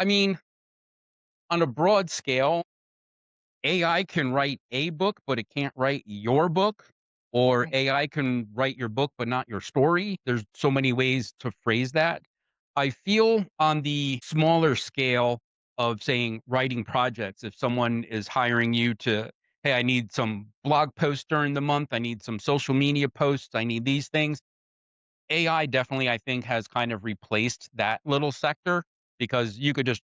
I mean, on a broad scale, AI can write a book, but it can't write your book, or Right. AI can write your book, but not your story. There's so many ways to phrase that. I feel on the smaller scale of saying writing projects, if someone is hiring you to, hey, I need some blog posts during the month, I need some social media posts, I need these things. AI definitely, I think, has kind of replaced that little sector because you could just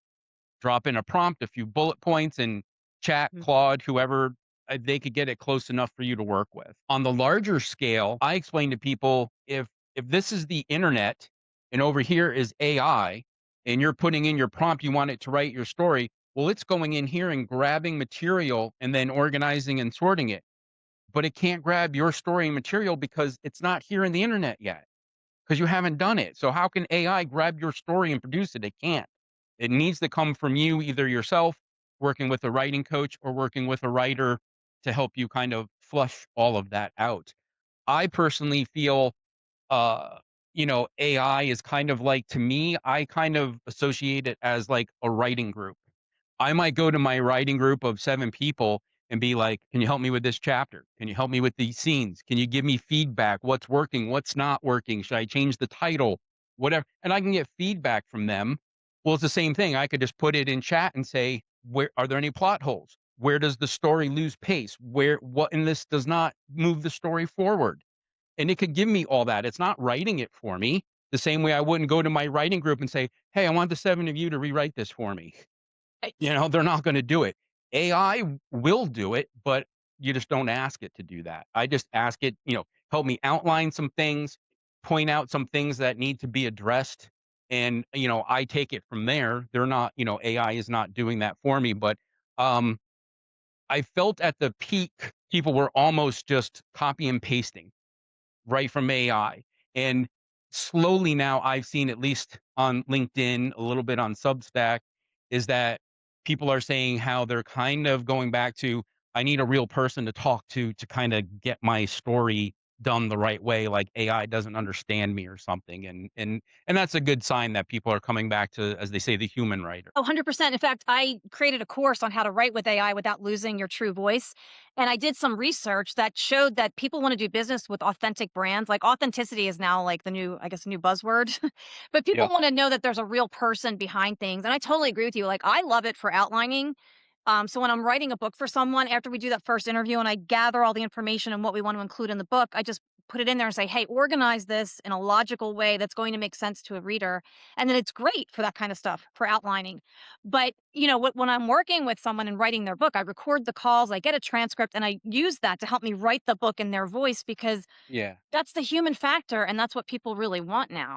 drop in a prompt, a few bullet points, and chat, Mhm. Claude, whoever, they could get it close enough for you to work with. On the larger scale, I explain to people if this is the internet and over here is AI, and you're putting in your prompt, you want it to write your story. Well, it's going in here and grabbing material and then organizing and sorting it. But it can't grab your story and material because it's not here in the internet yet because you haven't done it. So how can AI grab your story and produce it? It can't. It needs to come from you, either yourself, working with a writing coach, or working with a writer to help you kind of flush all of that out. I personally feel, uh, AI is kind of like, to me, I kind of associate it as like a writing group. I might go to my writing group of 7 people and be like, "Can you help me with this chapter? Can you help me with these scenes? Can you give me feedback? What's working? What's not working? Should I change the title?" Whatever, and I can get feedback from them. Well, it's the same thing. I could just put it in chat and say, "Where are there any plot holes? Where does the story lose pace? What in this does not move the story forward?" And it could give me all that. It's not writing it for me. The same way I wouldn't go to my writing group and say, "Hey, I want the 7 of you to rewrite this for me." Right. They're not gonna do it. AI will do it, but you just don't ask it to do that. I just ask it, help me outline some things, point out some things that need to be addressed, and, I take it from there. They're not, AI is not doing that for me, but, um, I felt at the peak, people were almost just copy and pasting right from AI. And slowly now I've seen, at least on LinkedIn, a little bit on Substack, is that people are saying how they're kind of going back to, I need a real person to talk to kind of get my story done the right way. Like AI doesn't understand me or something. And that's a good sign that people are coming back to, as they say, the human writer. Oh, 100%. In fact, I created a course on how to write with AI without losing your true voice. And I did some research that showed that people want to do business with authentic brands. Like authenticity is now like the new, I guess, new buzzword. But people Yep. want to know that there's a real person behind things. And I totally agree with you. Like I love it for outlining. So when I'm writing a book for someone, after we do that first interview and I gather all the information and what we want to include in the book, I just put it in there and say, hey, organize this in a logical way that's going to make sense to a reader. And then it's great for that kind of stuff, for outlining. But, when I'm working with someone and writing their book, I record the calls, I get a transcript, and I use that to help me write the book in their voice because Yeah. that's the human factor. And that's what people really want now.